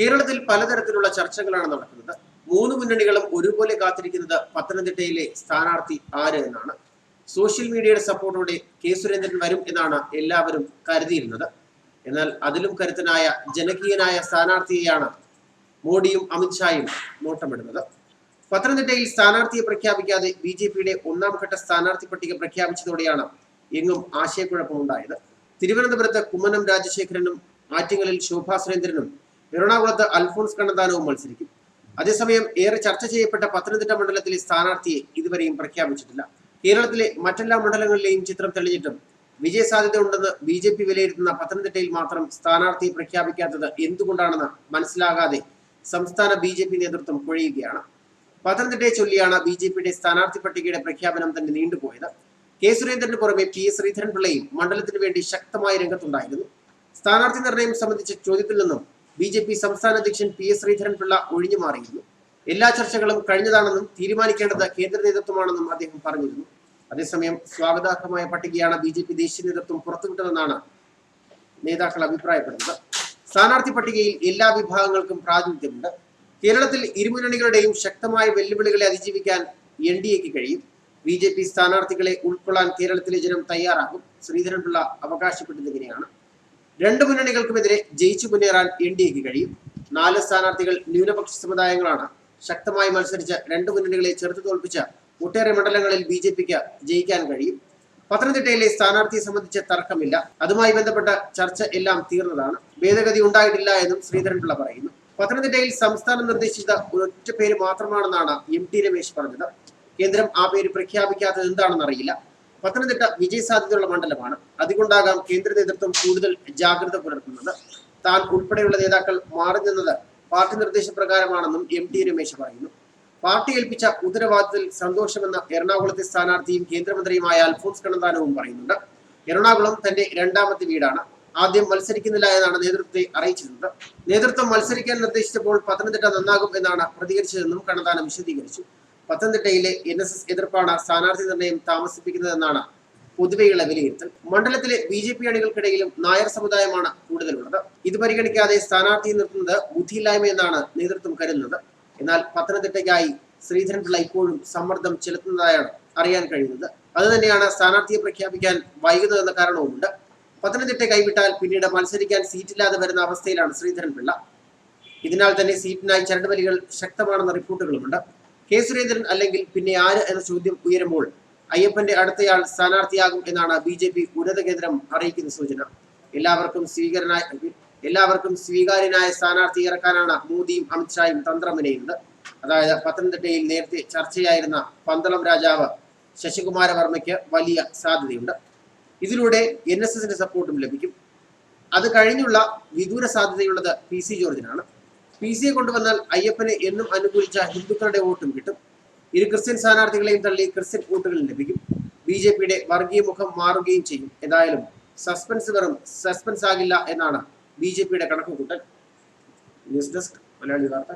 കേരളത്തിൽ പലതരത്തിലുള്ള ചർച്ചകളാണ് നടക്കുന്നത്. മൂന്ന് മുന്നണികളും ഒരുപോലെ കാത്തിരിക്കുന്നത് പത്തനംതിട്ടയിലെ സ്ഥാനാർത്ഥി ആര് എന്നാണ്. സോഷ്യൽ മീഡിയയുടെ സപ്പോർട്ടോടെ കെ സുരേന്ദ്രൻ വരും എന്നാണ് എല്ലാവരും കരുതിയിരുന്നത്. എന്നാൽ അതിലും കരുത്തനായ ജനകീയനായ സ്ഥാനാർത്ഥിയെയാണ് മോഡിയും അമിത്ഷായും നോട്ടമിടുന്നത്. പത്തനംതിട്ടയിൽ സ്ഥാനാർത്ഥിയെ പ്രഖ്യാപിക്കാതെ ബി.ജെ.പിയുടെ ഒന്നാം ഘട്ട സ്ഥാനാർത്ഥി പട്ടിക പ്രഖ്യാപിച്ചതോടെയാണ് എങ്ങും ആശയക്കുഴപ്പമുണ്ടായത്. തിരുവനന്തപുരത്ത് കുമ്മനം രാജശേഖരനും ആറ്റിങ്ങലിൽ ശോഭാ സുരേന്ദ്രനും എറണാകുളത്ത് അൽഫോൺസ് കണ്ണന്താനവും മത്സരിക്കും. അതേസമയം ഏറെ ചർച്ച ചെയ്യപ്പെട്ട പത്തനംതിട്ട മണ്ഡലത്തിലെ സ്ഥാനാർത്ഥിയെ ഇതുവരെയും പ്രഖ്യാപിച്ചിട്ടില്ല. കേരളത്തിലെ മറ്റെല്ലാ മണ്ഡലങ്ങളിലെയും ചിത്രം തെളിഞ്ഞിട്ടും വിജയസാധ്യത ഉണ്ടെന്ന് ബി.ജെ.പി വിലയിരുത്തുന്ന പത്തനംതിട്ടയിൽ മാത്രം സ്ഥാനാർത്ഥിയെ പ്രഖ്യാപിക്കാത്തത് എന്തുകൊണ്ടാണെന്ന് മനസ്സിലാകാതെ സംസ്ഥാന ബി.ജെ.പി നേതൃത്വം കുഴയുകയാണ്. പത്തനംതിട്ടയെ ചൊല്ലിയാണ് ബി.ജെ.പിയുടെ സ്ഥാനാർത്ഥി പട്ടികയുടെ പ്രഖ്യാപനം തന്നെ നീണ്ടുപോയത്. കെ സുരേന്ദ്രന് പുറമെ പി.എസ്. ശ്രീധരൻപിള്ളയും മണ്ഡലത്തിന് വേണ്ടി ശക്തമായ രംഗത്തുണ്ടായിരുന്നു. സ്ഥാനാർത്ഥി നിർണയം സംബന്ധിച്ച ചോദ്യത്തിൽ നിന്നും ബി.ജെ.പി സംസ്ഥാന അധ്യക്ഷൻ പി.എസ്. ശ്രീധരൻപിള്ള ഒഴിഞ്ഞു മാറിയിരുന്നു. എല്ലാ ചർച്ചകളും കഴിഞ്ഞതാണെന്നും തീരുമാനിക്കേണ്ടത് കേന്ദ്ര നേതൃത്വമാണെന്നും അദ്ദേഹം പറഞ്ഞിരുന്നു. അതേസമയം സ്വാഗതാർഹമായ പട്ടികയാണ് ബി.ജെ.പി ദേശീയ നേതൃത്വം പുറത്തുവിട്ടതെന്നാണ് നേതാക്കൾ അഭിപ്രായപ്പെടുന്നത്. സ്ഥാനാർത്ഥി പട്ടികയിൽ എല്ലാ വിഭാഗങ്ങൾക്കും പ്രാതിനിധ്യമുണ്ട്. കേരളത്തിൽ ഇരുമുന്നണികളുടെയും ശക്തമായ വെല്ലുവിളികളെ അതിജീവിക്കാൻ എൻ.ഡി.എക്ക് കഴിയും. ബി.ജെ.പി സ്ഥാനാർത്ഥികളെ ഉൾക്കൊള്ളാൻ കേരളത്തിലെ ജനം തയ്യാറാകും. ശ്രീധരൻപിള്ള അവകാശപ്പെട്ടതിങ്ങനെയാണ്. രണ്ട് മുന്നണികൾക്കുമെതിരെ ജയിച്ചു മുന്നേറാൻ എൻ.ഡി.എക്ക് കഴിയും. 4 സ്ഥാനാർത്ഥികൾ ന്യൂനപക്ഷ സമുദായങ്ങളാണ്. ശക്തമായി മത്സരിച്ച് രണ്ട് മുന്നണികളെ ചെറുത്തു തോൽപ്പിച്ച ഒട്ടേറെ മണ്ഡലങ്ങളിൽ ബി.ജെ.പിക്ക് ജയിക്കാൻ കഴിയും. പത്തനംതിട്ടയിലെ സ്ഥാനാർത്ഥിയെ സംബന്ധിച്ച് തർക്കമില്ല. അതുമായി ബന്ധപ്പെട്ട ചർച്ച എല്ലാം തീർന്നതാണ്. ഭേദഗതി ഉണ്ടായിട്ടില്ല എന്നും ശ്രീധരൻപിള്ള പറയുന്നു. പത്തനംതിട്ടയിൽ സംസ്ഥാനം നിർദ്ദേശിച്ച ഒരൊറ്റ പേര് മാത്രമാണെന്നാണ് എം.ടി. രമേശ് പറഞ്ഞത്. കേന്ദ്രം ആ പേര് പ്രഖ്യാപിക്കാത്തത് എന്താണെന്നറിയില്ല. പത്തനംതിട്ട വിജയസാധ്യതയുള്ള മണ്ഡലമാണ്. അതുകൊണ്ടാകാം കേന്ദ്ര നേതൃത്വം കൂടുതൽ ജാഗ്രത പുലർത്തുന്നത്. താൻ ഉൾപ്പെടെയുള്ള നേതാക്കൾ മാറി നിന്നത് പാർട്ടി നിർദ്ദേശപ്രകാരമാണെന്നും എം.ടി. രമേശ് പറയുന്നു. പാർട്ടി ഏൽപ്പിച്ച ഉത്തരവാദിത്തത്തിൽ സന്തോഷമെന്ന എറണാകുളത്തെ സ്ഥാനാർത്ഥിയും കേന്ദ്രമന്ത്രിയുമായ അൽഫോൺസ് കണ്ണന്താനവും പറയുന്നുണ്ട്. എറണാകുളം തന്റെ രണ്ടാമത്തെ വീടാണ്. ആദ്യം മത്സരിക്കുന്നില്ല എന്നാണ് നേതൃത്വത്തെ അറിയിച്ചിരുന്നത്. നേതൃത്വം മത്സരിക്കാൻ നിർദ്ദേശിച്ചപ്പോൾ പത്തനംതിട്ട നന്നാകും എന്നാണ് പ്രതികരിച്ചതെന്നും കണ്ണന്താനം വിശദീകരിച്ചു. പത്തനംതിട്ടയിലെ NSS എതിർപ്പാണ് സ്ഥാനാർത്ഥി നിർണയം താമസിപ്പിക്കുന്നതെന്നാണ് പൊതുവെയുള്ള വിലയിരുത്തൽ. മണ്ഡലത്തിലെ ബി.ജെ.പി അണികൾക്കിടയിലും നായർ സമുദായമാണ് കൂടുതലുള്ളത്. ഇത് പരിഗണിക്കാതെ സ്ഥാനാർത്ഥിയെ നിർത്തുന്നത് ബുദ്ധിയില്ലായ്മയെന്നാണ് നേതൃത്വം കരുതുന്നത്. എന്നാൽ പത്തനംതിട്ടയ്ക്കായി ശ്രീധരൻപിള്ള ഇപ്പോഴും സമ്മർദ്ദം ചെലുത്തുന്നതായാണ് അറിയാൻ കഴിയുന്നത്. അതുതന്നെയാണ് സ്ഥാനാർത്ഥിയെ പ്രഖ്യാപിക്കാൻ വൈകുന്നതെന്ന കാരണവുമുണ്ട്. പത്തനംതിട്ട കൈവിട്ടാൽ പിന്നീട് മത്സരിക്കാൻ സീറ്റില്ലാതെ വരുന്ന അവസ്ഥയിലാണ് ശ്രീധരൻപിള്ള. ഇതിനാൽ തന്നെ സീറ്റിനായി ചരടുവലികൾ ശക്തമാണെന്ന റിപ്പോർട്ടുകളുമുണ്ട്. കെ സുരേന്ദ്രൻ അല്ലെങ്കിൽ പിന്നെ ആര് എന്ന ചോദ്യം ഉയരുമ്പോൾ അയ്യപ്പന്റെ അടുത്തയാൾ സ്ഥാനാർത്ഥിയാകും എന്നാണ് ബി.ജെ.പി ഉന്നത കേന്ദ്രം അറിയിക്കുന്ന സൂചന. എല്ലാവർക്കും സ്വീകാര്യനായ സ്ഥാനാർത്ഥി ഇറക്കാനാണ് മോദിയും അമിത്ഷായും തന്ത്രം മെനയുന്നത്. അതായത് പത്തനംതിട്ടയിൽ നേരത്തെ ചർച്ചയായിരുന്ന പന്തളം രാജാവ് ശശികുമാര വർമ്മയ്ക്ക് വലിയ സാധ്യതയുണ്ട്. ഇതിലൂടെ NSSന്റെ സപ്പോർട്ടും ലഭിക്കും. അത് കഴിഞ്ഞുള്ള വിദൂര സാധ്യതയുള്ളത് PC ജോർജിനാണ്. PC കൊണ്ടുവന്നാൽ അയ്യപ്പനെ എന്നും അനുകൂലിച്ച ഹിന്ദുക്കളുടെ വോട്ടും കിട്ടും. ഇരു ക്രിസ്ത്യൻ സ്ഥാനാർത്ഥികളെയും തള്ളി ക്രിസ്ത്യൻ വോട്ടുകളും ലഭിക്കും. ബി.ജെ.പിയുടെ വർഗീയ മുഖം മാറുകയും ചെയ്യും. ഏതായാലും സസ്പെൻസ് ആകില്ല എന്നാണ് ബി.ജെ.പിയുടെ കണക്കുകൂട്ടൽ. ന്യൂസ് ഡെസ്ക് മലയാളി വാർത്ത.